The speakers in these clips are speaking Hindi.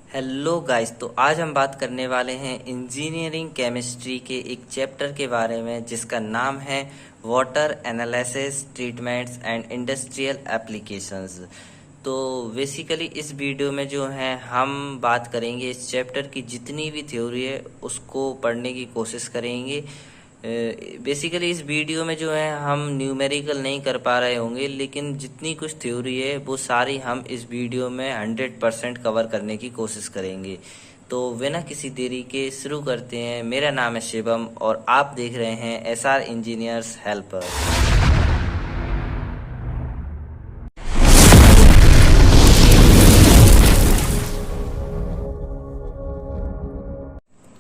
हेलो गाइस, तो आज हम बात करने वाले हैं इंजीनियरिंग केमिस्ट्री के एक चैप्टर के बारे में जिसका नाम है water analysis treatments and industrial applications. तो बेसिकली इस वीडियो में जो है हम बात करेंगे इस चैप्टर की जितनी भी थ्योरी है उसको पढ़ने की कोशिश करेंगे। बेसिकली इस वीडियो में जो है हम न्यूमेरिकल नहीं कर पा रहे होंगे, लेकिन जितनी कुछ थ्योरी है वो सारी हम इस वीडियो में 100% कवर करने की कोशिश करेंगे। तो बिना किसी देरी के शुरू करते हैं। मेरा नाम है शिवम और आप देख रहे हैं एसआर इंजीनियर्स हेल्पर।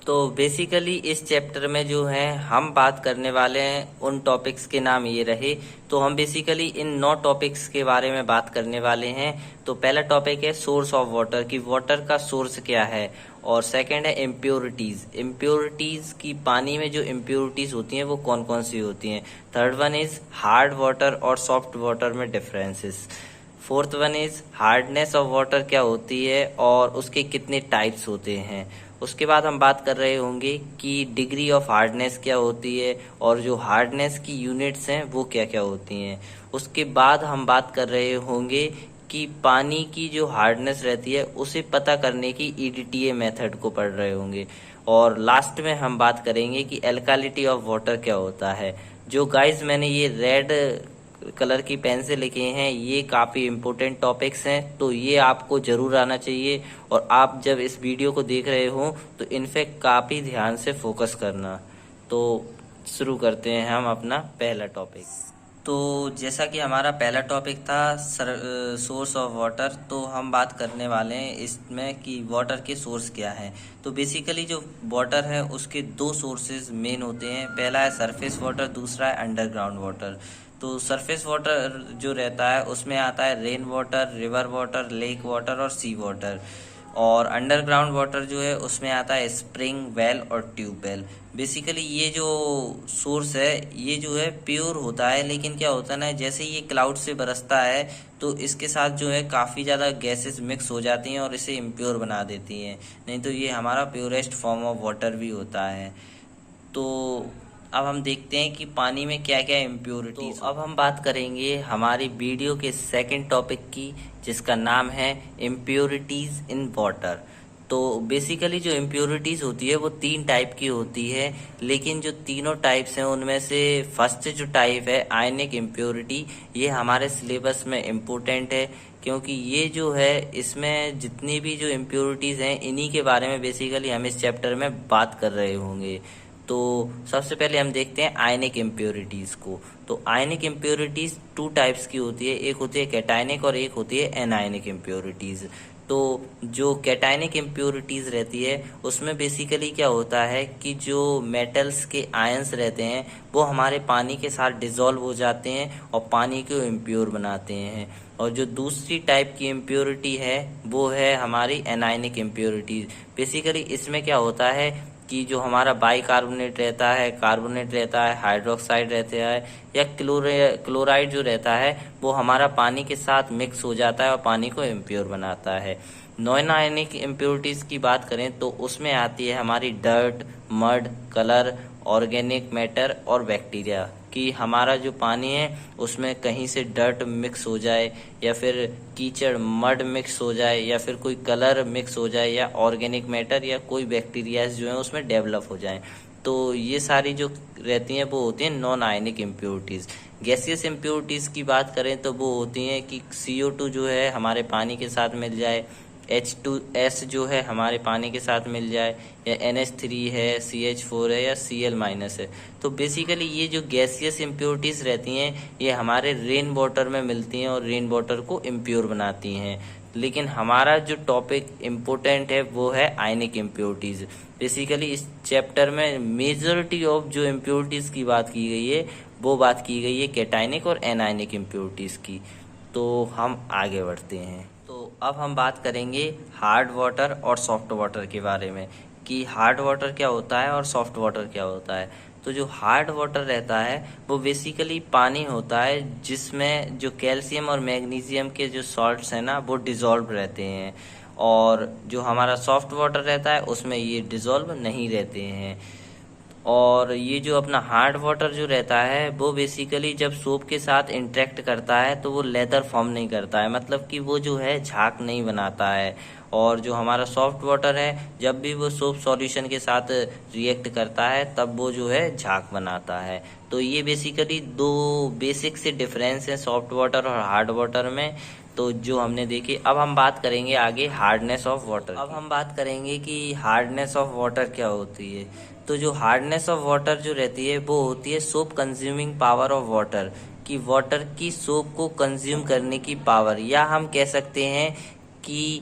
तो बेसिकली इस चैप्टर में जो है हम बात करने वाले हैं उन टॉपिक्स के नाम ये रहे। तो हम बेसिकली इन 9 टॉपिक्स के बारे में बात करने वाले हैं। तो पहला टॉपिक है सोर्स ऑफ वाटर, कि वाटर का सोर्स क्या है। और सेकंड है इम्प्योरिटीज, इम्प्योरिटीज की पानी में जो इम्प्योरिटीज होती हैं वो कौन कौन सी होती हैं। Third one is hard water और सॉफ्ट वाटर में differences. Fourth one is hardness of water क्या होती है और उसके कितने टाइप्स होते हैं। उसके बाद हम बात कर रहे होंगे कि डिग्री ऑफ हार्डनेस क्या होती है और जो हार्डनेस की यूनिट्स हैं वो क्या क्या होती हैं। उसके बाद हम बात कर रहे होंगे कि पानी की जो हार्डनेस रहती है उसे पता करने की ईडीटीए मेथड को पढ़ रहे होंगे। और लास्ट में हम बात करेंगे कि एल्कालिटी ऑफ वाटर क्या होता है। जो गाइस मैंने ये रेड कलर की पेन से लिखे हैं ये काफ़ी इम्पोर्टेंट टॉपिक्स हैं, तो ये आपको ज़रूर आना चाहिए। और आप जब इस वीडियो को देख रहे हो तो इनफैक्ट काफ़ी ध्यान से फोकस करना। तो शुरू करते हैं हम अपना पहला टॉपिक। तो जैसा कि हमारा पहला टॉपिक था सोर्स ऑफ वाटर, तो हम बात करने वाले हैं इसमें कि वाटर के सोर्स क्या हैं। तो बेसिकली जो वाटर है उसके 2 सोर्सेज मेन होते हैं। पहला है सरफेस वाटर, दूसरा है अंडरग्राउंड वाटर। तो सरफेस वाटर जो रहता है उसमें आता है rain water, river water, lake water और सी वाटर। और अंडरग्राउंड वाटर जो है उसमें आता है स्प्रिंग, वेल और ट्यूबवेल। बेसिकली ये जो सोर्स है ये जो है प्योर होता है, लेकिन क्या होता है ना, जैसे ये क्लाउड से बरसता है तो इसके साथ जो है काफ़ी ज़्यादा गैसेस मिक्स हो जाती हैं और इसे इम्प्योर बना देती हैं। नहीं तो ये हमारा प्योरेस्ट फॉर्म ऑफ वाटर भी होता है। तो अब हम देखते हैं कि पानी में क्या क्या इम्प्योरिटीज। तो अब हम बात करेंगे हमारी वीडियो के सेकंड टॉपिक की, जिसका नाम है इम्प्योरिटीज इन वाटर। तो बेसिकली जो इम्प्योरिटीज होती है वो 3 टाइप की होती है, लेकिन जो तीनों टाइप्स हैं उनमें से फर्स्ट जो टाइप है आयनिक इम्प्योरिटी, ये हमारे सिलेबस में इम्पोर्टेंट है, क्योंकि ये जो है इसमें जितनी भी जो इम्प्योरिटीज हैं इन्हीं के बारे में बेसिकली हम इस चैप्टर में बात कर रहे होंगे। तो सबसे पहले हम देखते हैं आयनिक इम्प्योरिटीज को। तो आयनिक इम्प्योरिटीज 2 टाइप्स की होती है, एक होती है कैटायनिक और एक होती है एनायनिक इम्प्योरिटीज। तो जो कैटायनिक इम्प्योरिटीज रहती है उसमें बेसिकली क्या होता है कि जो मेटल्स के आयंस रहते हैं वो हमारे पानी के साथ डिसॉल्व हो जाते हैं और पानी को इम्प्योर बनाते हैं। और जो दूसरी टाइप की इम्प्योरिटी है वो है हमारी एनायनिक इम्प्योरिटीज। बेसिकली इसमें क्या होता है कि जो हमारा बाइकार्बोनेट रहता है, कार्बोनेट रहता है, हाइड्रोक्साइड रहता है या क्लोराइड जो रहता है वो हमारा पानी के साथ मिक्स हो जाता है और पानी को इम्प्योर बनाता है। नॉन आयनिक इम्प्योरिटीज की बात करें तो उसमें आती है हमारी dirt, mud, colour, organic matter और बैक्टीरिया। कि हमारा जो पानी है उसमें कहीं से डर्ट मिक्स हो जाए या फिर कीचड़, मड मिक्स हो जाए या फिर कोई कलर मिक्स हो जाए या ऑर्गेनिक मैटर या कोई बैक्टीरिया जो है उसमें डेवलप हो जाए। तो ये सारी जो रहती हैं वो होती हैं non ionic impurities. Gaseous impurities की बात करें तो वो होती हैं कि CO2 जो है हमारे पानी के साथ मिल जाए, H2S जो है हमारे पानी के साथ मिल जाए, या NH3 है, CH4 है या Cl- है। तो बेसिकली ये जो गैसियस इम्प्योरिटीज़ रहती हैं ये हमारे रेन वाटर में मिलती हैं और रेन वाटर को इम्प्योर बनाती हैं। लेकिन हमारा जो टॉपिक इम्पोर्टेंट है वो है आयनिक इम्प्योरिटीज़। बेसिकली इस चैप्टर में मेजॉरिटी ऑफ जो इम्प्योरिटीज़ की बात की गई है वो बात की गई है कैटायनिक और एनायनिक इम्प्योरिटीज़ की। तो हम आगे बढ़ते हैं। तो अब हम बात करेंगे हार्ड वाटर और सॉफ्ट वाटर के बारे में, कि हार्ड वाटर क्या होता है और सॉफ्ट वाटर क्या होता है। तो जो हार्ड वाटर रहता है वो बेसिकली पानी होता है जिसमें जो कैल्शियम और मैग्नीशियम के जो सॉल्ट्स हैं ना वो डिसॉल्व रहते हैं। और जो हमारा सॉफ्ट वाटर रहता है उसमें ये डिजॉल्व नहीं रहते हैं। और ये जो अपना हार्ड वाटर जो रहता है वो बेसिकली जब सोप के साथ इंटरेक्ट करता है तो वो लेदर फॉर्म नहीं करता है, मतलब कि वो जो है झाग नहीं बनाता है। और जो हमारा सॉफ्ट वाटर है जब भी वो सोप सॉल्यूशन के साथ रिएक्ट करता है तब वो जो है झाग बनाता है। तो ये बेसिकली दो बेसिक से डिफरेंस है सॉफ्ट वाटर और हार्ड वाटर में, तो जो हमने देखी। अब हम बात करेंगे आगे हार्डनेस ऑफ वाटर। अब हम बात करेंगे कि हार्डनेस ऑफ वाटर क्या होती है। तो जो हार्डनेस ऑफ वाटर जो रहती है वो होती है soap consuming power of water, कि वाटर की सोप को कंज्यूम करने की पावर, या हम कह सकते हैं कि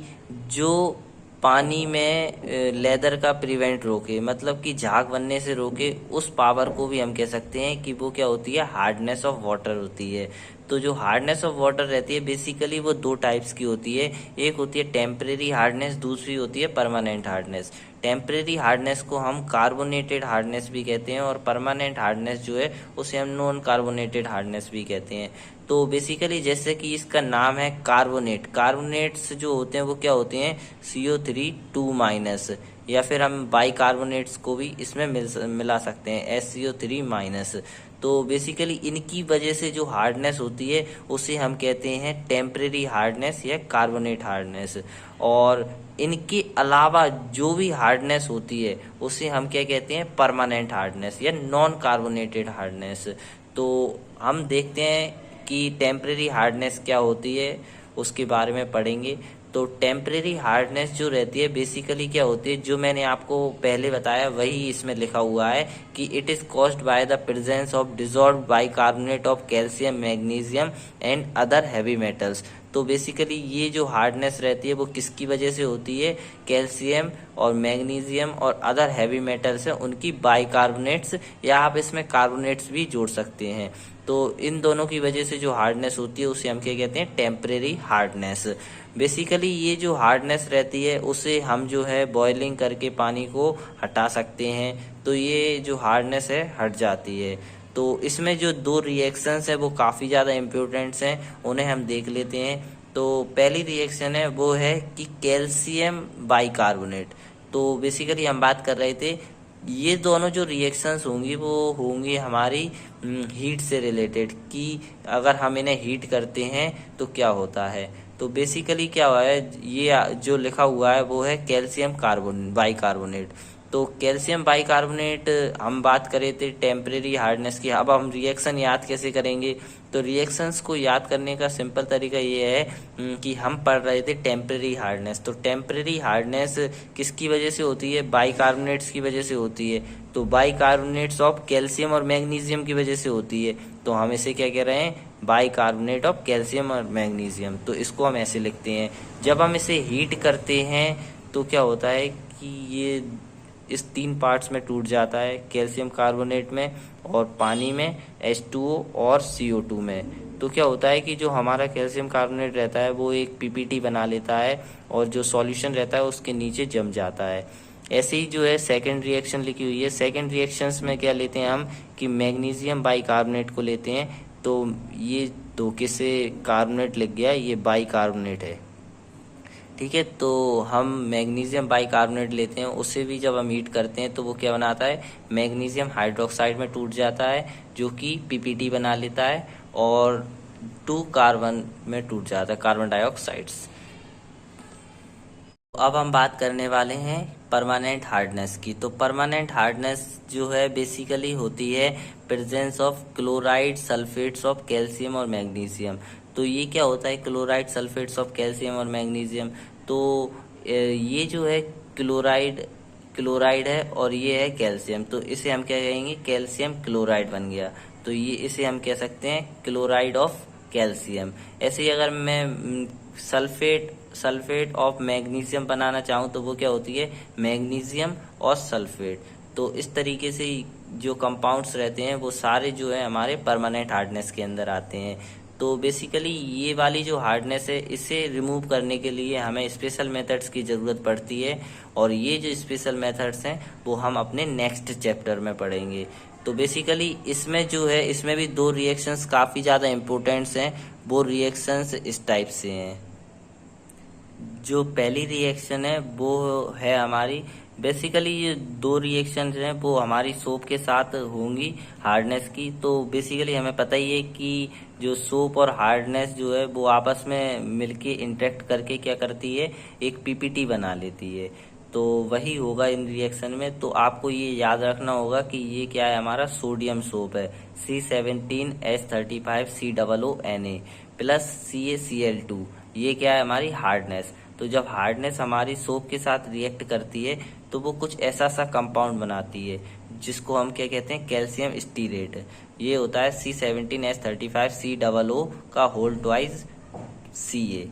जो पानी में लेदर का प्रिवेंट रोके, मतलब कि झाग बनने से रोके, उस पावर को भी हम कह सकते हैं कि वो क्या होती है, हार्डनेस ऑफ वाटर होती है। तो जो हार्डनेस ऑफ वाटर रहती है बेसिकली वो दो टाइप्स की होती है, एक होती है टेम्परेरी हार्डनेस, दूसरी होती है परमानेंट हार्डनेस। टेम्परेरी हार्डनेस को हम कार्बोनेटेड हार्डनेस भी कहते हैं और परमानेंट हार्डनेस जो है उसे हम नॉन कार्बोनेटेड हार्डनेस भी कहते हैं। तो बेसिकली जैसे कि इसका नाम है कार्बोनेट, कार्बोनेट्स जो होते हैं वो क्या होते हैं, CO3 2-, या फिर हम बाइकार्बोनेट्स को भी इसमें मिला सकते हैं, SCO3-। तो बेसिकली इनकी वजह से जो हार्डनेस होती है उसे हम कहते हैं टेम्परेरी हार्डनेस या कार्बोनेट हार्डनेस। और इनके अलावा जो भी हार्डनेस होती है उसे हम क्या कहते हैं, परमानेंट हार्डनेस या नॉन कार्बोनेटेड हार्डनेस। तो हम देखते हैं कि टेम्परेरी हार्डनेस क्या होती है, उसके बारे में पढ़ेंगे। तो टेम्परेरी हार्डनेस जो रहती है बेसिकली क्या होती है, जो मैंने आपको पहले बताया वही इसमें लिखा हुआ है कि it is caused by the presence of dissolved bicarbonate of calcium, magnesium and other heavy metals. तो बेसिकली ये जो हार्डनेस रहती है वो किसकी वजह से होती है, कैल्शियम और मैग्नीशियम और अदर हैवी मेटल्स हैं उनकी बाइकार्बोनेट्स, या आप इसमें कार्बोनेट्स भी जोड़ सकते हैं। तो इन दोनों की वजह से जो हार्डनेस होती है उसे हम क्या कहते हैं, टेम्परेरी हार्डनेस। बेसिकली ये जो हार्डनेस रहती है उसे हम जो है बॉइलिंग करके पानी को हटा सकते हैं, तो ये जो हार्डनेस है हट जाती है। तो इसमें जो दो रिएक्शंस है वो काफ़ी ज़्यादा इम्पोर्टेंट्स हैं, उन्हें हम देख लेते हैं। तो पहली रिएक्शन है वो है कि कैल्शियम बाइकार्बोनेट। तो बेसिकली हम बात कर रहे थे ये दोनों जो रिएक्शंस होंगी वो होंगी हमारी हीट से रिलेटेड, कि अगर हम इन्हें हीट करते हैं तो क्या होता है। तो बेसिकली क्या हुआ है, ये जो लिखा हुआ है वो है कैल्शियम बाइकार्बोनेट। तो कैल्शियम बाइकार्बोनेट हम बात करे थे टेम्परेरी हार्डनेस की। अब हम रिएक्शन याद कैसे करेंगे, तो रिएक्शंस को याद करने का सिंपल तरीका ये है कि हम पढ़ रहे थे टेम्परेरी हार्डनेस। तो टेम्परेरी हार्डनेस किसकी वजह से होती है, बाइकार्बोनेट्स की वजह से होती है। तो बाइकार्बोनेट्स ऑफ कैल्शियम और मैग्नीशियम की वजह से होती है। तो हम इसे क्या कह रहे हैं, बाइकार्बोनेट ऑफ कैल्शियम और मैग्नीशियम। तो इसको हम ऐसे लिखते हैं। जब हम इसे हीट करते हैं तो क्या होता है कि ये इस 3 पार्ट्स में टूट जाता है, कैल्शियम कार्बोनेट में और पानी में, H2O और CO2 में। तो क्या होता है कि जो हमारा कैल्शियम कार्बोनेट रहता है वो एक PPT बना लेता है और जो सॉल्यूशन रहता है उसके नीचे जम जाता है। ऐसे ही जो है सेकेंड रिएक्शन लिखी हुई है, सेकेंड रिएक्शंस में क्या लेते हैं हम कि मैग्नीशियम बाइकार्बोनेट को लेते हैं। तो ये धोखे से कार्बोनेट लिख गया, ये बाइकार्बोनेट है, ठीक है। तो हम मैग्नीशियम बाइकार्बोनेट लेते हैं, उसे भी जब हम हीट करते हैं तो वो क्या बनाता है, मैग्नीशियम हाइड्रोक्साइड में टूट जाता है जो कि PPT बना लेता है और 2 कार्बन में टूट जाता है, कार्बन डाइऑक्साइड्स। अब हम बात करने वाले हैं परमानेंट हार्डनेस की। तो परमानेंट हार्डनेस जो है बेसिकली होती है presence of chloride sulphates of calcium और मैग्नीशियम। तो ये क्या होता है, क्लोराइड सल्फेट्स ऑफ कैल्शियम और मैग्नीशियम। तो ये जो है क्लोराइड है और ये है कैल्शियम, तो इसे हम क्या कहेंगे, कैल्शियम क्लोराइड बन गया। तो ये इसे हम कह सकते हैं क्लोराइड ऑफ कैल्शियम। ऐसे ही अगर मैं सल्फेट ऑफ मैग्नीशियम बनाना चाहूँ तो वो क्या होती है, मैग्नीशियम और सल्फेट। तो इस तरीके से जो कंपाउंड्स रहते हैं वो सारे जो है हमारे परमानेंट हार्डनेस के अंदर आते हैं। तो बेसिकली ये वाली जो हार्डनेस है इसे रिमूव करने के लिए हमें स्पेशल मेथड्स की ज़रूरत पड़ती है, और ये जो स्पेशल मेथड्स हैं वो हम अपने नेक्स्ट चैप्टर में पढ़ेंगे। तो बेसिकली इसमें जो है, इसमें भी 2 रिएक्शंस काफ़ी ज़्यादा इम्पोर्टेंट्स हैं। वो रिएक्शंस इस टाइप से हैं। जो पहली रिएक्शन है वो है हमारी, बेसिकली ये दो रिएक्शन हैं वो हमारी सोप के साथ होंगी हार्डनेस की। तो बेसिकली हमें पता ही है कि जो सोप और हार्डनेस जो है वो आपस में मिलके इंटरेक्ट करके क्या करती है, एक पीपीटी बना लेती है। तो वही होगा इन रिएक्शन में। तो आपको ये याद रखना होगा कि ये क्या है, हमारा सोडियम सोप है C17H35COONA प्लस CaCl2। ये क्या है, हमारी हार्डनेस। तो जब हार्डनेस हमारी सोप के साथ रिएक्ट करती है तो वो कुछ ऐसा सा कंपाउंड बनाती है जिसको हम क्या कहते हैं, कैल्शियम स्टीरेट। ये होता है C17H35COO का होल ट्वाइस Ca,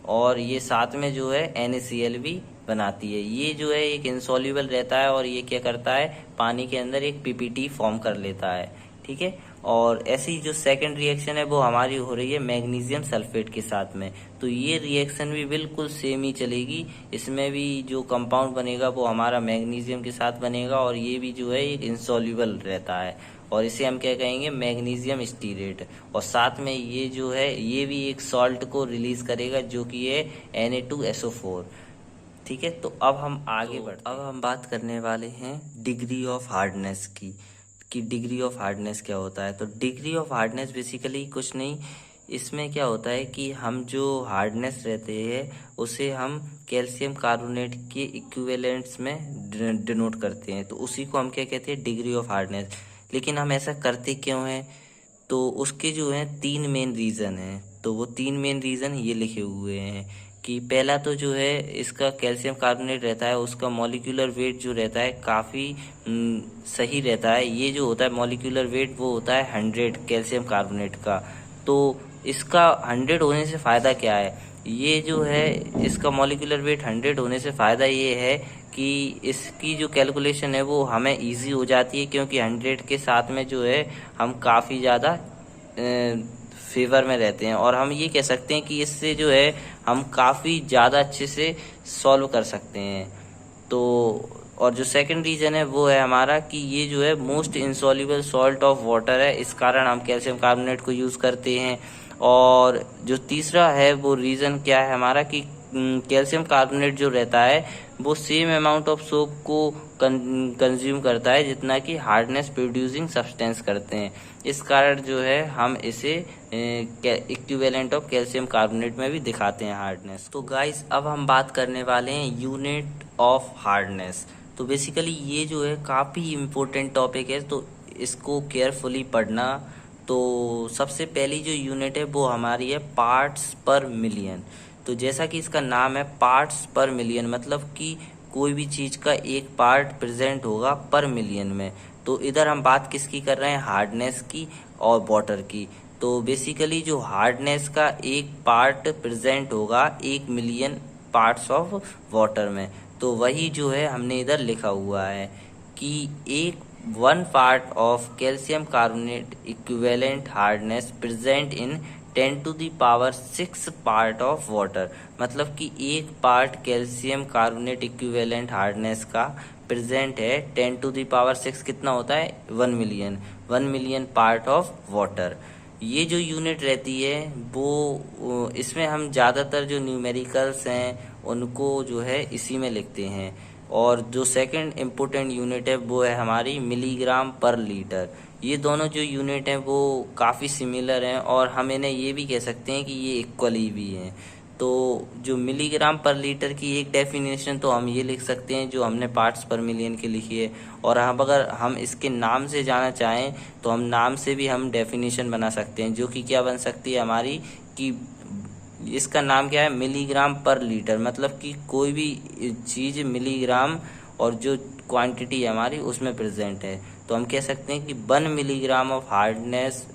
और ये साथ में जो है NaCl भी बनाती है। ये जो है एक इंसॉल्युबल रहता है और ये क्या करता है, पानी के अंदर एक पीपीटी फॉर्म कर लेता है। ठीक है। और ऐसी जो सेकंड रिएक्शन है वो हमारी हो रही है मैग्नीशियम सल्फेट के साथ में। तो ये रिएक्शन भी बिल्कुल सेम ही चलेगी। इसमें भी जो कंपाउंड बनेगा वो हमारा मैग्नीशियम के साथ बनेगा और ये भी जो है एक इंसॉल्युबल रहता है और इसे हम क्या कहेंगे, मैग्नीशियम स्टीरेट। और साथ में ये जो है ये भी एक सॉल्ट को रिलीज करेगा जो कि है Na2SO4। ठीक है। तो अब हम आगे बढ़ते हैं। अब हम बात करने वाले हैं डिग्री ऑफ हार्डनेस की, कि डिग्री ऑफ हार्डनेस क्या होता है। तो डिग्री ऑफ हार्डनेस बेसिकली कुछ नहीं, इसमें क्या होता है कि हम जो हार्डनेस रहते हैं उसे हम कैल्शियम कार्बोनेट के इक्विवेलेंट्स में डिनोट करते हैं। तो उसी को हम क्या कहते हैं, डिग्री ऑफ हार्डनेस। लेकिन हम ऐसा करते क्यों हैं, तो उसके जो है 3 मेन रीज़न हैं। तो वो 3 मेन रीज़न ये लिखे हुए हैं कि पहला तो जो है इसका कैल्शियम कार्बोनेट रहता है, उसका मॉलिक्यूलर वेट जो रहता है काफ़ी सही रहता है। ये जो होता है मॉलिक्यूलर वेट वो होता है 100 कैल्शियम कार्बोनेट का। तो इसका 100 होने से फ़ायदा क्या है, ये जो है इसका मॉलिक्यूलर वेट 100 होने से फ़ायदा ये है कि इसकी जो कैलकुलेशन है वो हमें इजी हो जाती है, क्योंकि 100 के साथ में जो है हम काफ़ी ज़्यादा फेवर में रहते हैं और हम ये कह सकते हैं कि इससे जो है हम काफ़ी ज़्यादा अच्छे से सॉल्व कर सकते हैं। तो और जो सेकंड रीज़न है वो है हमारा कि ये जो है most insoluble salt of water है, इस कारण हम कैल्शियम कार्बोनेट को यूज़ करते हैं। और जो तीसरा है वो रीज़न क्या है हमारा कि कैल्शियम कार्बोनेट जो रहता है वो सेम अमाउंट ऑफ सोप को कंज्यूम करता है जितना कि हार्डनेस प्रोड्यूसिंग सब्सटेंस करते हैं। इस कारण जो है हम इसे इक्विवेलेंट ऑफ कैल्शियम कार्बोनेट में भी दिखाते हैं हार्डनेस। तो गाइस अब हम बात करने वाले हैं यूनिट ऑफ हार्डनेस। तो बेसिकली ये जो है काफ़ी इम्पोर्टेंट टॉपिक है, तो इसको केयरफुली पढ़ना। तो सबसे पहली जो यूनिट है वो हमारी है पार्ट्स पर मिलियन। तो जैसा कि इसका नाम है पार्ट्स पर मिलियन, मतलब कि कोई भी चीज़ का एक पार्ट प्रेजेंट होगा पर मिलियन में। तो इधर हम बात किसकी कर रहे हैं, हार्डनेस की और वाटर की। तो बेसिकली जो हार्डनेस का एक पार्ट प्रेजेंट होगा 1 मिलियन पार्ट्स ऑफ वाटर में। तो वही जो है हमने इधर लिखा हुआ है कि एक 1 part of calcium carbonate equivalent hardness present in 10⁶ part of water. मतलब कि एक part calcium carbonate equivalent hardness का प्रेजेंट है 10⁶ कितना होता है, 1 million. 1 million part of water. ये जो यूनिट रहती है वो इसमें हम ज़्यादातर जो न्यूमेरिकल्स हैं उनको जो है इसी में लिखते हैं। और जो सेकंड इम्पोर्टेंट यूनिट है वो है हमारी मिलीग्राम पर लीटर। ये दोनों जो यूनिट हैं वो काफ़ी सिमिलर हैं और हम इन्हें ये भी कह सकते हैं कि ये इक्वली भी हैं। तो जो मिलीग्राम पर लीटर की एक डेफिनेशन तो हम ये लिख सकते हैं जो हमने पार्ट्स पर मिलियन की लिखी है, और अब अगर हम इसके नाम से जाना चाहें तो हम नाम से भी हम डेफिनेशन बना सकते हैं, जो कि क्या बन सकती है हमारी, कि इसका नाम क्या है, मिलीग्राम पर लीटर। मतलब कि कोई भी चीज़ मिलीग्राम और जो क्वांटिटी है हमारी उसमें प्रेजेंट है। तो हम कह सकते हैं कि 1 milligram of hardness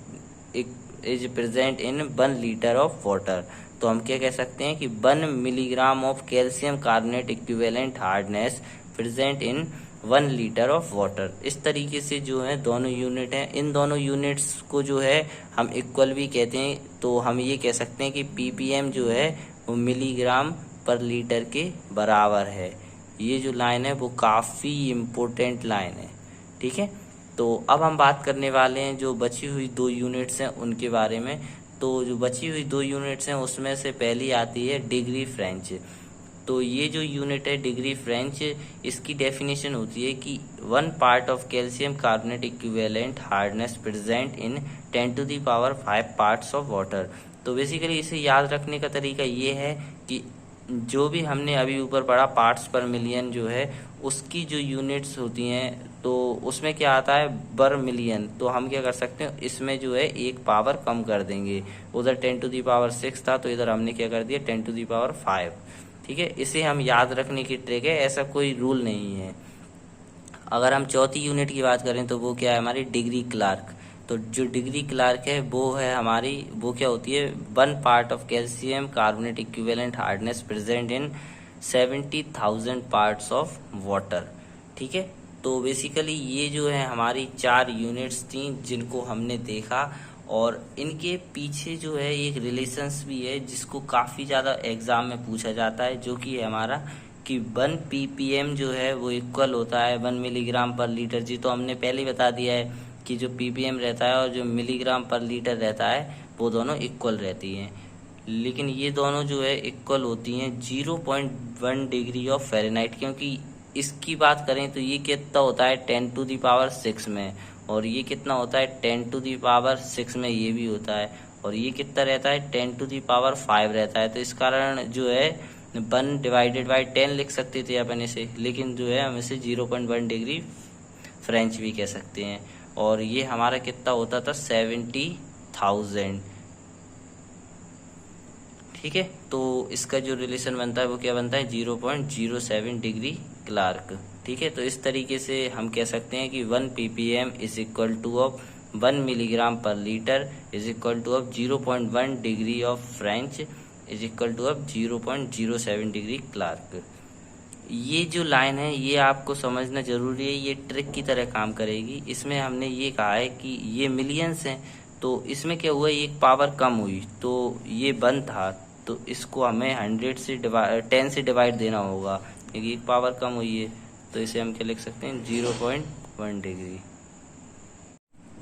is present in 1 litre of water. तो हम क्या कह सकते हैं कि 1 milligram of calcium carbonate equivalent hardness present in 1 litre of water. इस तरीके से जो है दोनों यूनिट हैं, इन दोनों यूनिट्स को जो है हम इक्वल भी कहते हैं। तो हम ये कह सकते हैं कि ppm जो है वो मिलीग्राम पर लीटर के बराबर है। ये जो लाइन है वो काफ़ी इम्पोर्टेंट लाइन है। ठीक है। तो अब हम बात करने वाले हैं जो बची हुई 2 यूनिट्स हैं उनके बारे में। तो जो बची हुई 2 यूनिट्स हैं उसमें से पहली आती है डिग्री फ्रेंच। तो ये जो यूनिट है डिग्री फ्रेंच, इसकी डेफिनेशन होती है कि 1 part of calcium carbonate equivalent hardness present in 10⁵ parts of water. तो बेसिकली इसे याद रखने का तरीका ये है कि जो भी हमने अभी ऊपर पढ़ा पार्ट्स पर मिलियन जो है उसकी जो यूनिट्स होती हैं तो उसमें क्या आता है बर मिलियन। तो हम क्या कर सकते हैं इसमें जो है एक पावर कम कर देंगे, उधर 10⁶ था तो इधर हमने क्या कर दिया 10⁵। ठीक है, इसे हम याद रखने की ट्रिक है, ऐसा कोई रूल नहीं है। अगर हम चौथी यूनिट की बात करें तो वो क्या है हमारी डिग्री क्लार्क। तो जो डिग्री क्लार्क है वो है हमारी, वो क्या होती है 1 part of calcium carbonate equivalent hardness present in 70,000 parts of water. ठीक है, तो बेसिकली ये जो है हमारी 4 यूनिट्स थी जिनको हमने देखा, और इनके पीछे जो है एक रिलेशंस भी है जिसको काफ़ी ज़्यादा एग्जाम में पूछा जाता है, जो कि है हमारा कि 1 ppm जो है वो इक्वल होता है 1 मिलीग्राम पर लीटर जी। तो हमने पहले ही बता दिया है कि जो ppm रहता है और जो मिलीग्राम पर लीटर रहता है वो दोनों इक्वल रहती हैं, लेकिन ये दोनों जो है इक्वल होती हैं 0.1 डिग्री ऑफ फ़ारेनहाइट। क्योंकि इसकी बात करें तो ये कितना होता है 10⁶ में, और ये कितना होता है 10⁶ में ये भी होता है, और ये कितना रहता है 10⁵ रहता है। तो इस कारण जो है 1/10 लिख सकते थे अपन इसे, लेकिन जो है हम इसे 0.1 डिग्री फ्रेंच भी कह सकते हैं। और ये हमारा कितना होता था 70,000। ठीक है, तो इसका जो रिलेशन बनता है वो क्या बनता है 0.07 डिग्री क्लार्क। ठीक है, तो इस तरीके से हम कह सकते हैं कि 1 ppm is equal to of 1 milligram per litre is equal to of 0.1 degree of French is equal to of 0.07 degree Clark. ये जो लाइन है ये आपको समझना जरूरी है, ये ट्रिक की तरह काम करेगी। इसमें हमने ये कहा है कि ये मिलियंस हैं, तो इसमें क्या हुआ एक पावर कम हुई, तो ये 1 था तो इसको हमें 10 से डिवाइड देना होगा क्योंकि एक पावर कम हुई है। तो इसे हम क्या लिख सकते हैं 0.1 डिग्री।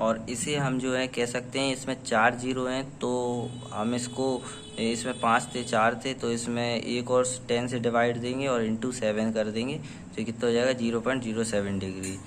और इसे हम जो है कह सकते हैं इसमें 4 जीरो हैं, तो हम इसको इसमें 5 थे 4 थे तो इसमें एक और 10 से डिवाइड देंगे और इंटू 7 कर देंगे, तो कितना हो जाएगा 0.07 डिग्री।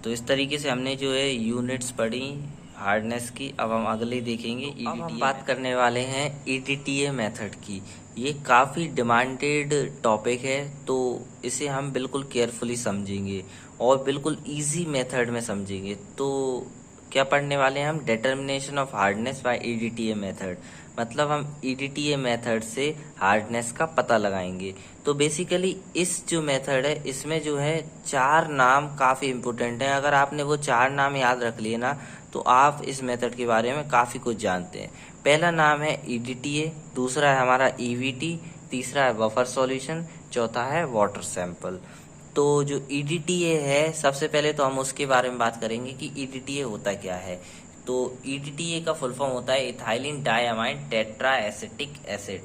तो इस तरीके से हमने जो है यूनिट्स पढ़ी हार्डनेस की। अब हम अगले देखेंगे अब हम बात करने वाले हैं EDTA मेथड की। ये काफ़ी डिमांडेड टॉपिक है, तो इसे हम बिल्कुल केयरफुली समझेंगे और बिल्कुल इजी मेथड में समझेंगे। तो क्या पढ़ने वाले हैं हम determination of hardness by EDTA method, मतलब हम EDTA मेथड से हार्डनेस का पता लगाएंगे। तो बेसिकली इस जो मेथड है इसमें जो है 4 नाम काफ़ी इम्पोर्टेंट हैं। अगर आपने वो 4 नाम याद रख लिए ना तो आप इस मेथड के बारे में काफ़ी कुछ जानते हैं। पहला नाम है EDTA, दूसरा है हमारा EVT, तीसरा है बफर सॉल्यूशन, चौथा है वाटर सैंपल। तो जो EDTA है सबसे पहले तो हम उसके बारे में बात करेंगे कि EDTA होता क्या है। तो EDTA का फुल फॉर्म होता है ethylene diamine tetra acetic acid.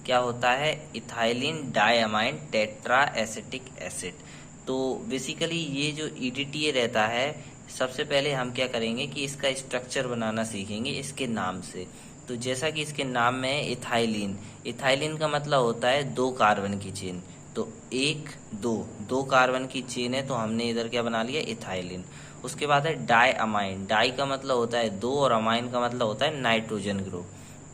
क्या होता है ethylene diamine tetra acetic acid. तो बेसिकली ये जो EDTA रहता है सबसे पहले हम क्या करेंगे कि इसका स्ट्रक्चर बनाना सीखेंगे इसके नाम से। तो जैसा कि इसके नाम में है इथाइलिन, इथाइलिन का मतलब होता है 2 कार्बन की चेन। तो 1 2 कार्बन की चेन है तो हमने इधर क्या बना लिया इथाइलिन। उसके बाद है डाई अमाइन, डाई का मतलब होता है 2 और अमाइन का मतलब होता है नाइट्रोजन ग्रुप।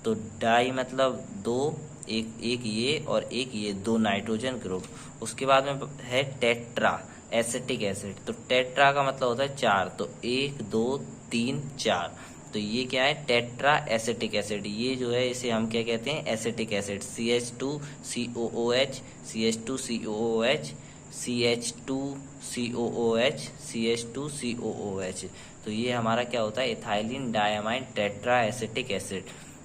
तो डाई मतलब 2, एक ये और एक ये 2 नाइट्रोजन ग्रुप। उसके बाद में है टेट्रा एसिटिक एसिड, तो टेट्रा का मतलब होता है 4, तो 1 2 3 4, तो ये क्या है टेट्रा एसिटिक एसिड। ये जो है इसे हम क्या कहते हैं acetic acid, CH2COOH CH2COOH CH2COOH CH2COOH। तो ये हमारा क्या होता है ethylene diamine tetra acetic acid.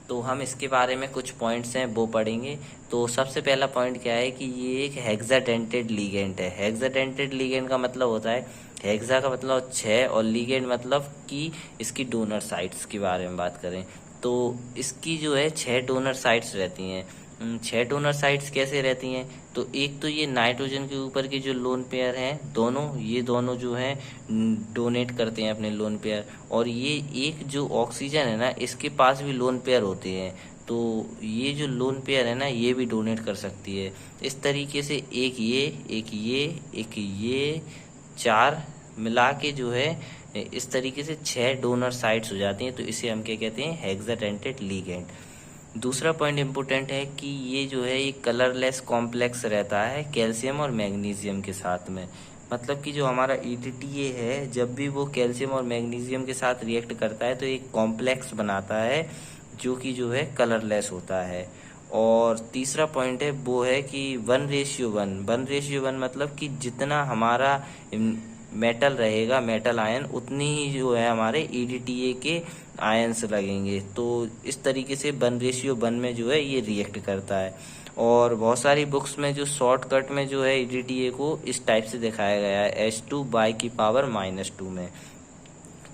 तो हम इसके बारे में कुछ पॉइंट्स हैं वो पढ़ेंगे। तो सबसे पहला पॉइंट क्या है कि ये एक हेक्साडेंटेड लिगेंड है। हेक्साडेंटेड लिगेंड का मतलब होता है हेक्सा का मतलब 6 और लिगेंड मतलब कि इसकी डोनर साइट्स के बारे में बात करें तो इसकी जो है 6 डोनर साइट्स रहती हैं। 6 डोनर साइट्स कैसे रहती हैं, तो एक तो ये नाइट्रोजन के ऊपर के जो लोन पेयर हैं दोनों, ये दोनों जो हैं डोनेट करते हैं अपने लोन पेयर, और ये एक जो ऑक्सीजन है ना इसके पास भी लोन पेयर होते हैं, तो ये जो लोन पेयर है ना ये भी डोनेट कर सकती है। इस तरीके से एक ये, एक ये, एक ये, 4 मिला के जो है इस तरीके से 6 डोनर साइट्स हो जाती हैं, तो इसे हम क्या कहते हैं, हेक्साडेंटेट लिगेंड। दूसरा पॉइंट इम्पोर्टेंट है कि ये जो है ये कलरलेस कॉम्प्लेक्स रहता है कैल्शियम और मैग्नीशियम के साथ में। मतलब कि जो हमारा EDTA है जब भी वो कैल्शियम और मैग्नीशियम के साथ रिएक्ट करता है तो एक कॉम्प्लेक्स बनाता है जो कि जो है कलरलेस होता है। और तीसरा पॉइंट है वो है कि 1:1, 1:1 मतलब कि जितना हमारा मेटल रहेगा, मेटल आयन, उतनी ही जो है हमारे EDTA के आयंस लगेंगे। तो इस तरीके से 1:1 में जो है ये रिएक्ट करता है। और बहुत सारी बुक्स में जो शॉर्टकट में जो है EDTA को इस टाइप से दिखाया गया है, H2 में।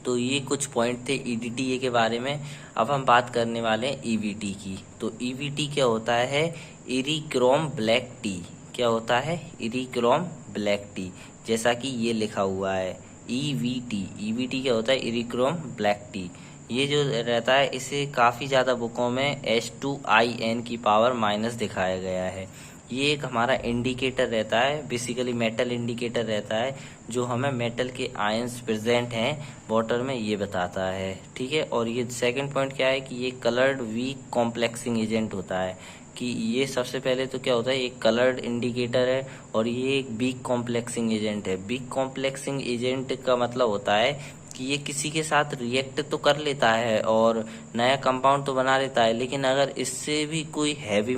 तो ये कुछ पॉइंट थे EDTA के बारे में। अब हम बात करने वाले हैं EVT की। तो EVT क्या होता है, इरिक्रोम ब्लैक टी। क्या होता है, इरिक्रोम ब्लैक टी, जैसा कि ये लिखा हुआ है EVT। EVT क्या होता है, इरिक्रोम ब्लैक टी। ये जो रहता है इसे काफ़ी ज़्यादा बुकों में H2IN दिखाया गया है। ये एक हमारा इंडिकेटर रहता है, बेसिकली मेटल इंडिकेटर रहता है, जो हमें मेटल के आयंस प्रेजेंट हैं वाटर में ये बताता है। ठीक है। और ये सेकंड पॉइंट क्या है कि ये कलर्ड वीक कॉम्प्लेक्सिंग एजेंट होता है, कि ये सबसे पहले तो क्या होता है, एक कलर्ड इंडिकेटर है और ये एक वीक कॉम्प्लेक्सिंग एजेंट है। वीक कॉम्प्लेक्सिंग एजेंट का मतलब होता है कि ये किसी के साथ रिएक्ट तो कर लेता है और नया कंपाउंड तो बना लेता है, लेकिन अगर इससे भी कोई हैवी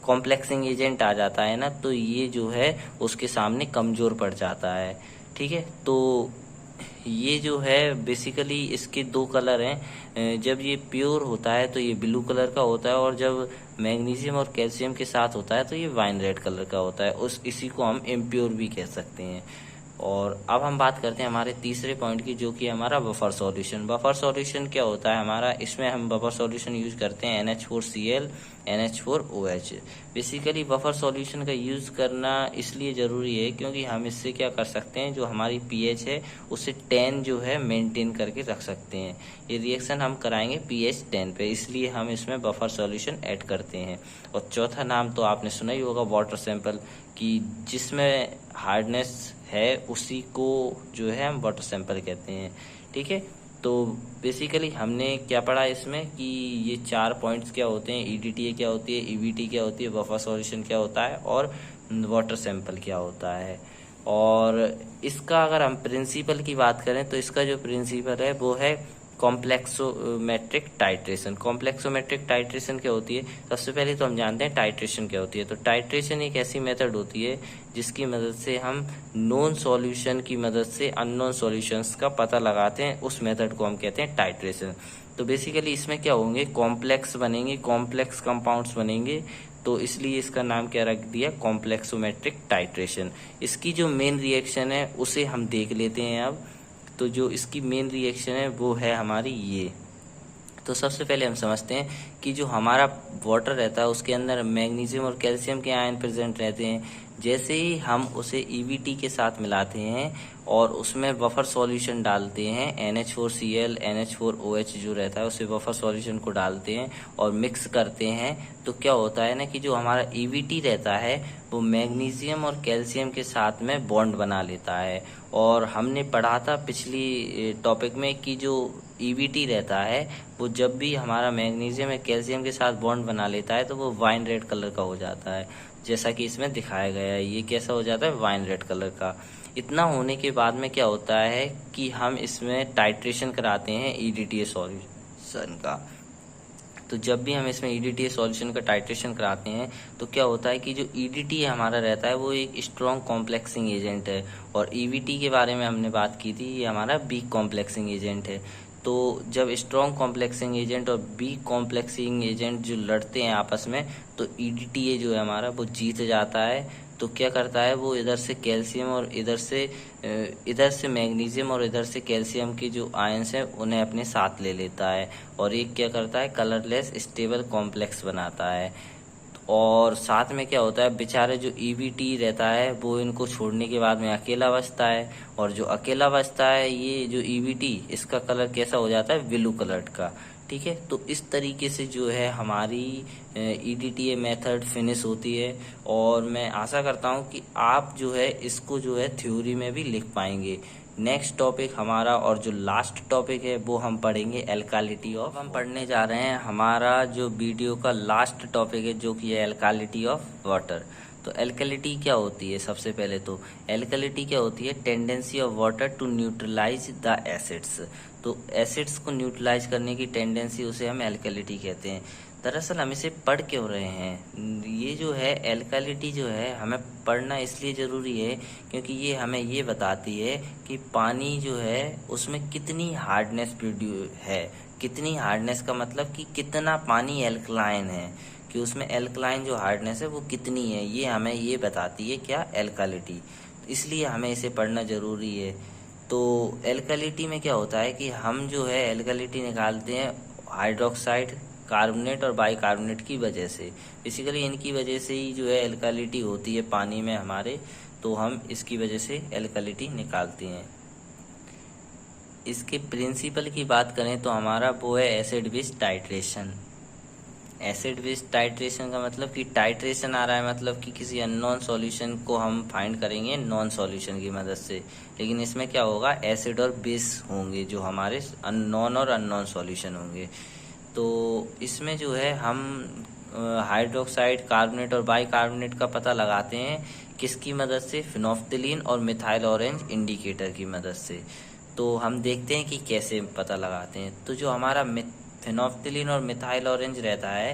कॉम्प्लेक्सिंग एजेंट आ जाता है ना, तो ये जो है उसके सामने कमजोर पड़ जाता है। ठीक है। तो ये जो है बेसिकली इसके 2 कलर हैं। जब ये प्योर होता है तो ये ब्लू कलर का होता है, और जब मैग्नीशियम और कैल्शियम के साथ होता है तो ये वाइन रेड कलर का होता है। इसी को हम इम्प्योर भी कह सकते हैं। और अब हम बात करते हैं हमारे तीसरे पॉइंट की, जो कि हमारा बफर सॉल्यूशन। बफर सॉल्यूशन क्या होता है हमारा, इसमें हम बफर सॉल्यूशन यूज करते हैं NH4Cl, NH4OH। Basically buffer solution का यूज करना इसलिए ज़रूरी है क्योंकि हम इससे क्या कर सकते हैं, जो हमारी pH है उसे 10 जो है मेंटेन करके रख सकते हैं। ये रिएक्शन हम कराएंगे pH 10 पे, इसलिए हम इसमें बफर सॉल्यूशन ऐड करते हैं। और चौथा नाम तो आपने सुना ही होगा, वाटर सैंपल, कि जिसमें हार्डनेस है उसी को जो है हम वाटर सैंपल कहते हैं। ठीक है। तो बेसिकली हमने क्या पढ़ा इसमें कि ये 4 पॉइंट्स क्या होते हैं, EDTA क्या होती है, EVT क्या होती है, बफर सॉल्यूशन क्या होता है, और वाटर सैंपल क्या होता है। और इसका अगर हम प्रिंसिपल की बात करें तो इसका जो प्रिंसिपल है वो है कॉम्प्लेक्सोमेट्रिक टाइट्रेशन। कॉम्प्लेक्सोमेट्रिक टाइट्रेशन क्या होती है, सबसे पहले तो हम जानते हैं टाइट्रेशन क्या होती है। तो टाइट्रेशन एक ऐसी मेथड होती है जिसकी मदद से हम नोन सॉल्यूशन की मदद से अननोन सॉल्यूशंस का पता लगाते हैं, उस मेथड को हम कहते हैं टाइट्रेशन। तो बेसिकली इसमें क्या होंगे, कॉम्प्लेक्स बनेंगे, कॉम्प्लेक्स कंपाउंड्स बनेंगे, तो इसलिए इसका नाम क्या रख दिया, कॉम्प्लेक्सोमेट्रिक टाइट्रेशन। इसकी जो मेन रिएक्शन है उसे हम देख लेते हैं अब। तो जो इसकी मेन रिएक्शन है वो है हमारी ये। तो सबसे पहले हम समझते हैं कि जो हमारा वाटर रहता है उसके अंदर मैग्नीशियम और कैल्शियम के आयन प्रेजेंट रहते हैं। जैसे ही हम उसे EVT के साथ मिलाते हैं और उसमें बफर सॉल्यूशन डालते हैं, NH4Cl, NH4OH जो रहता है उसे बफर सॉल्यूशन को डालते हैं और मिक्स करते हैं, तो क्या होता है ना कि जो हमारा EVT रहता है वो मैग्नीशियम और कैल्शियम के साथ में बॉन्ड बना लेता है। और हमने पढ़ा था पिछली टॉपिक में कि जो EVT रहता है वो जब भी हमारा मैग्नीशियम या कैल्शियम के साथ बॉन्ड बना लेता है तो वो वाइन रेड कलर का हो जाता है, जैसा कि इसमें दिखाया गया है। ये कैसा हो जाता है, वाइन रेड कलर का। इतना होने के बाद में क्या होता है कि हम इसमें टाइट्रेशन कराते हैं EDTA सॉल्यूशन का। तो जब भी हम इसमें EDTA सॉल्यूशन का टाइट्रेशन कराते हैं तो क्या होता है कि जो EDTA हमारा रहता है वो एक स्ट्रॉन्ग कॉम्प्लेक्सिंग एजेंट है, और EVT के बारे में हमने बात की थी, ये हमारा वीक कॉम्प्लेक्सिंग एजेंट है। तो जब स्ट्रॉन्ग कॉम्प्लेक्सिंग एजेंट और वीक कॉम्प्लेक्सिंग एजेंट जो लड़ते हैं आपस में, तो EDTA जो है हमारा वो जीत जाता है। तो क्या करता है वो इधर से कैल्शियम और इधर से मैग्नीशियम और इधर से कैल्शियम के जो आयंस हैं उन्हें अपने साथ ले लेता है, और एक क्या करता है, कलरलेस स्टेबल कॉम्प्लेक्स बनाता है। और साथ में क्या होता है, बेचारे जो EBT रहता है वो इनको छोड़ने के बाद में अकेला बचता है, और जो अकेला बचता है ये जो EBT, इसका कलर कैसा हो जाता है, ब्लू कलर का। ठीक है, तो इस तरीके से जो है हमारी EDTA मेथड फिनिश होती है, और मैं आशा करता हूँ कि आप जो है इसको जो है थ्योरी में भी लिख पाएंगे। नेक्स्ट टॉपिक हमारा और जो लास्ट टॉपिक है वो हम पढ़ेंगे एल्कालिटी ऑफ। हम पढ़ने जा रहे हैं हमारा जो वीडियो का लास्ट टॉपिक है, जो कि है एल्कालिटी ऑफ वाटर। तो एल्कलिटी क्या होती है? सबसे पहले तो एल्कलिटी क्या होती है, tendency of water to neutralise the acids. तो एसिड्स को न्यूट्रलाइज करने की टेंडेंसी, उसे हम एल्कलिटी कहते हैं। दरअसल हम इसे पढ़ क्यों रहे हैं, ये जो है एल्कलिटी जो है हमें पढ़ना इसलिए ज़रूरी है क्योंकि ये हमें ये बताती है कि पानी जो है उसमें कितनी हार्डनेस है। कितनी हार्डनेस का मतलब कि कितना पानी एल्कलाइन है, कि उसमें एल्कलाइन जो हार्डनेस है वो कितनी है, ये हमें ये बताती है क्या, एल्कलिटी। इसलिए हमें इसे पढ़ना ज़रूरी है। तो एल्कलिटी में क्या होता है कि हम जो है एल्कलिटी निकालते हैं हाइड्रोक्साइड, कार्बोनेट और बाइकार्बोनेट की वजह से। बेसिकली इनकी वजह से ही जो है एल्कलिटी होती है पानी में हमारे, तो हम इसकी वजह से एल्कलिटी निकालते हैं। इसके प्रिंसिपल की बात करें तो हमारा वो है acid base titration. Acid base titration का मतलब कि टाइट्रेशन आ रहा है, मतलब कि किसी अननोन सॉल्यूशन को हम फाइंड करेंगे नॉन सॉल्यूशन की मदद से, लेकिन इसमें क्या होगा, एसिड और बेस होंगे जो हमारे नॉन और अननोन सॉल्यूशन होंगे। तो इसमें जो है हम हाइड्रोक्साइड, कार्बोनेट और बाइकार्बोनेट का पता लगाते हैं किसकी मदद से, फिनोल्फ्थलीन और मिथाइल ऑरेंज इंडिकेटर की मदद से। तो हम देखते हैं कि कैसे पता लगाते हैं। तो जो हमारा फिनोल्फ्थलीन और मिथाइल ऑरेंज रहता है,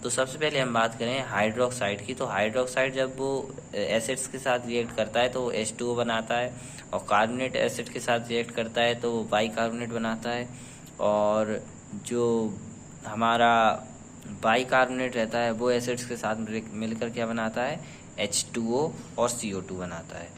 तो सबसे पहले हम बात करें हाइड्रोक्साइड की। तो हाइड्रोक्साइड जब वो एसिड्स के साथ रिएक्ट करता है तो वो H2O बनाता है, और कार्बोनेट एसिड के साथ रिएक्ट करता है तो वो बाइकार्बोनेट बनाता है, और जो हमारा बाइकार्बोनेट रहता है वो एसिड्स के साथ मिलकर क्या बनाता है, H2O और CO2 बनाता है।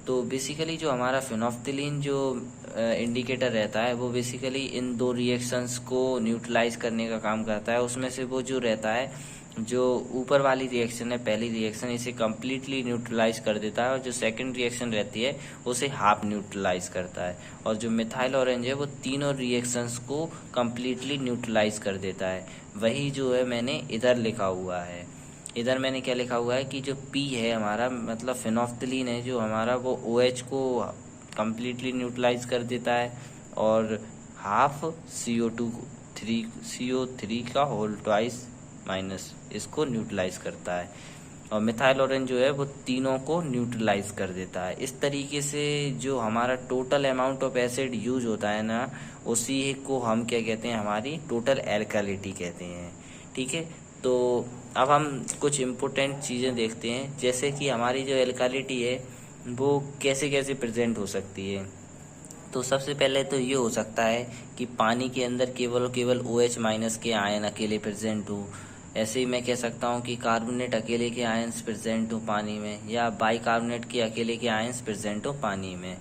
तो बेसिकली जो हमारा फिनोल्फ्थलीन जो इंडिकेटर रहता है वो बेसिकली इन दो रिएक्शंस को न्यूट्रलाइज करने का काम करता है। उसमें से वो जो रहता है, जो ऊपर वाली रिएक्शन है, पहली रिएक्शन, इसे कम्प्लीटली न्यूट्रलाइज कर देता है, और जो सेकंड रिएक्शन रहती है उसे हाफ न्यूट्रलाइज करता है। और जो मिथाइल ऑरेंज है वो तीनों रिएक्शंस को कम्प्लीटली न्यूट्रलाइज कर देता है। वही जो है मैंने इधर लिखा हुआ है। इधर मैंने क्या लिखा हुआ है कि जो P है हमारा, मतलब फिनोल्फ्थलीन है जो हमारा, वो OH को कम्प्लीटली न्यूट्रलाइज कर देता है, और हाफ CO3 का होल ट्वाइस माइनस इसको न्यूट्रलाइज करता है, और मिथाइल ऑरेंज जो है वो तीनों को न्यूट्रलाइज कर देता है। इस तरीके से जो हमारा total amount of acid use होता है ना, उसी को हम क्या कहते हैं, हमारी टोटल एल्कलिटी कहते हैं। ठीक है, तो अब हम कुछ इम्पोर्टेंट चीज़ें देखते हैं, जैसे कि हमारी जो एल्कलिटी है वो कैसे कैसे प्रेजेंट हो सकती है। तो सबसे पहले तो ये हो सकता है कि पानी के अंदर केवल OH माइनस के आयन अकेले प्रेजेंट हो। ऐसे ही मैं कह सकता हूँ कि कार्बोनेट अकेले के आयन्स प्रेजेंट हो पानी में, या बाइकार्बोनेट के अकेले के आयन्स प्रेजेंट हो पानी में।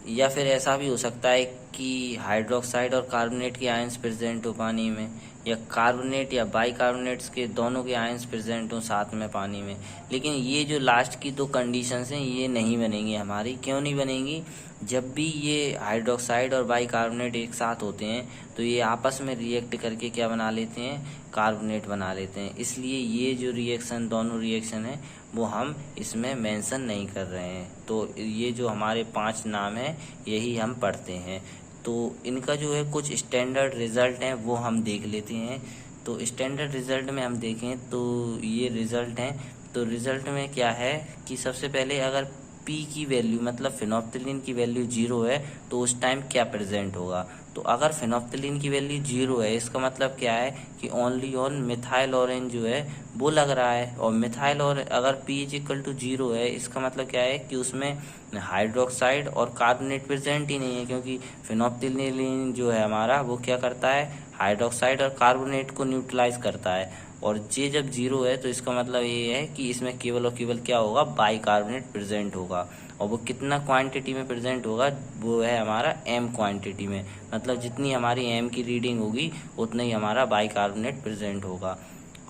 या फिर ऐसा भी हो सकता है कि हाइड्रोक्साइड और कार्बोनेट के आयन्स प्रेजेंट हो पानी में, या कार्बोनेट या बाइकार्बोनेट्स के दोनों के आयन्स प्रेजेंट हो साथ में पानी में। लेकिन ये जो लास्ट की दो कंडीशंस हैं ये नहीं बनेंगी हमारी। क्यों नहीं बनेंगी? जब भी ये हाइड्रोक्साइड और बाइकार्बोनेट एक साथ होते हैं तो ये आपस में रिएक्ट करके क्या बना लेते हैं, कार्बोनेट बना लेते हैं। इसलिए ये जो रिएक्शन, दोनों रिएक्शन है वो हम इसमें मेंशन नहीं कर रहे हैं। तो ये जो हमारे 5 नाम हैं यही हम पढ़ते हैं। तो इनका जो है कुछ स्टैंडर्ड रिजल्ट हैं वो हम देख लेते हैं। तो स्टैंडर्ड रिजल्ट में हम देखें तो ये रिजल्ट हैं। तो रिजल्ट में क्या है कि सबसे पहले अगर P की वैल्यू, मतलब फिनोल्फ्थलीन की वैल्यू 0 है तो उस टाइम क्या प्रेजेंट होगा। तो अगर फिनोल्फ्थलीन की वैल्यू 0 है इसका मतलब क्या है कि ओनली ऑन मिथाइल ऑरेंज जो है वो लग रहा है, और मिथाइल और अगर P = 0 है इसका मतलब क्या है कि उसमें हाइड्रोक्साइड और कार्बोनेट प्रेजेंट ही नहीं है, क्योंकि फिनोल्फ्थलीन जो है हमारा वो क्या करता है, हाइड्रोक्साइड और कार्बोनेट को न्यूट्रलाइज करता है। और J जब 0 है तो इसका मतलब ये है कि इसमें केवल और केवल क्या होगा, बाइकार्बोनेट प्रेजेंट होगा। और वो कितना क्वांटिटी में प्रेजेंट होगा, वो है हमारा M क्वांटिटी में, मतलब जितनी हमारी M की रीडिंग होगी उतना ही हमारा बाइकार्बोनेट प्रेजेंट होगा।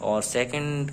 और सेकंड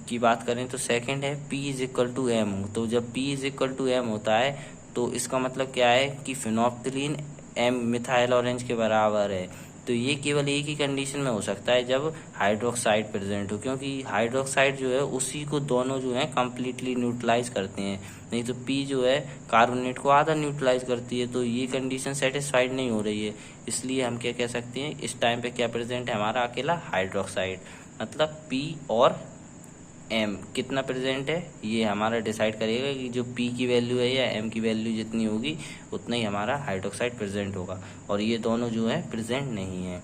की बात करें तो सेकंड है P is equal to M. तो जब P is equal to M होता है तो इसका मतलब क्या है कि फिनोप्थिलीन एम मिथाइल ऑरेंज के बराबर है। तो ये केवल एक ही कंडीशन में हो सकता है जब हाइड्रोक्साइड प्रेजेंट हो, क्योंकि हाइड्रोक्साइड जो है उसी को दोनों जो है कम्प्लीटली न्यूट्रलाइज करते हैं। नहीं तो P जो है कार्बोनेट को आधा न्यूट्रलाइज करती है। तो ये कंडीशन सेटिस्फाइड नहीं हो रही है, इसलिए हम क्या कह सकते हैं, इस टाइम पे क्या प्रेजेंट है हमारा अकेला हाइड्रोक्साइड। मतलब P और M कितना प्रेजेंट है ये हमारा डिसाइड करेगा कि जो P की वैल्यू है या M की वैल्यू जितनी होगी उतना ही हमारा हाइड्रोक्साइड प्रेजेंट होगा, और ये दोनों जो है प्रेजेंट नहीं है।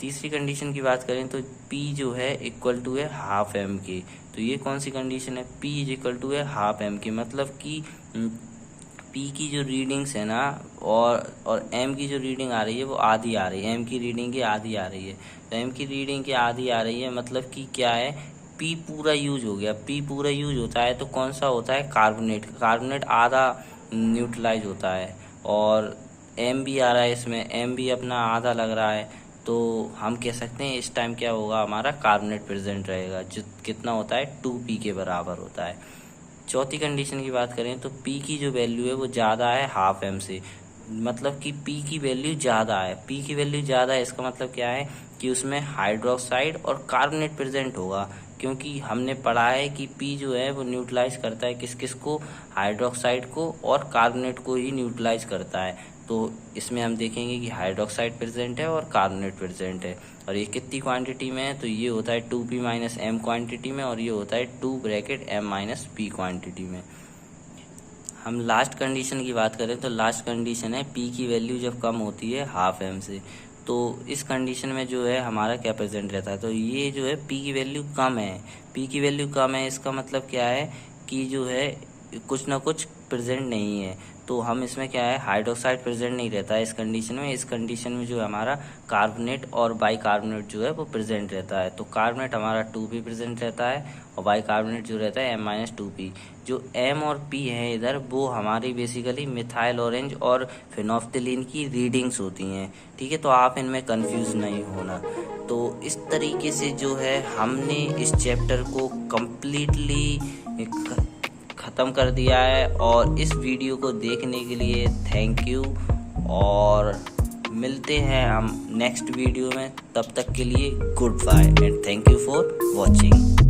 तीसरी कंडीशन की बात करें तो P जो है इक्वल टू है हाफ M की। तो ये कौन सी कंडीशन है, P इज इक्वल टू है हाफ M की, मतलब कि P की जो रीडिंग्स है ना और M की जो रीडिंग आ रही है वो आधी आ रही है, M की रीडिंग की आधी आ रही है। तो M की रीडिंग की आधी आ रही है मतलब कि क्या है, P पूरा यूज हो गया। P पूरा यूज होता है तो कौन सा होता है, कार्बोनेट। कार्बोनेट आधा न्यूट्रलाइज होता है, और M भी आ रहा है इसमें, M भी अपना आधा लग रहा है। तो हम कह सकते हैं इस टाइम क्या होगा, हमारा कार्बोनेट प्रेजेंट रहेगा जो कितना होता है 2P के बराबर होता है। चौथी कंडीशन की बात करें तो P की जो वैल्यू है वो ज़्यादा है हाफ M से, मतलब कि P की वैल्यू ज़्यादा है। P की वैल्यू ज़्यादा है इसका मतलब क्या है कि उसमें हाइड्रोक्साइड और कार्बोनेट प्रेजेंट होगा, क्योंकि हमने पढ़ा है कि P जो है वो न्यूट्रलाइज करता है किस किस को, हाइड्रोक्साइड को और कार्बोनेट को ही न्यूट्रलाइज करता है। तो इसमें हम देखेंगे कि हाइड्रोक्साइड प्रेजेंट है और कार्बोनेट प्रेजेंट है, और ये कितनी क्वांटिटी में है, तो ये होता है 2P माइनस M क्वांटिटी में, और ये होता है 2 bracket M minus P quantity में। हम लास्ट कंडीशन की बात करें तो लास्ट कंडीशन है P की वैल्यू जब कम होती है हाफ M से। तो इस कंडीशन में जो है हमारा क्या प्रेजेंट रहता है, तो ये जो है P की वैल्यू कम है। P की वैल्यू कम है इसका मतलब क्या है कि जो है कुछ ना कुछ प्रेजेंट नहीं है। तो हम इसमें क्या है, हाइड्रोक्साइड प्रेजेंट नहीं रहता है इस कंडीशन में। इस कंडीशन में जो है हमारा कार्बोनेट और बाइकार्बोनेट जो है वो प्रेजेंट रहता है। तो कार्बोनेट हमारा 2P प्रेजेंट रहता है और बाइकार्बोनेट जो रहता है M माइनस 2P। जो M और P है इधर वो हमारी बेसिकली मिथाइल ऑरेंज और फिनोप्थिलीन की रीडिंग्स होती हैं। ठीक है, तो आप इनमें कंफ्यूज नहीं होना। तो इस तरीके से जो है हमने इस चैप्टर को कम्प्लीटली ख़त्म कर दिया है, और इस वीडियो को देखने के लिए थैंक यू, और मिलते हैं हम नेक्स्ट वीडियो में। तब तक के लिए goodbye and thank you for watching.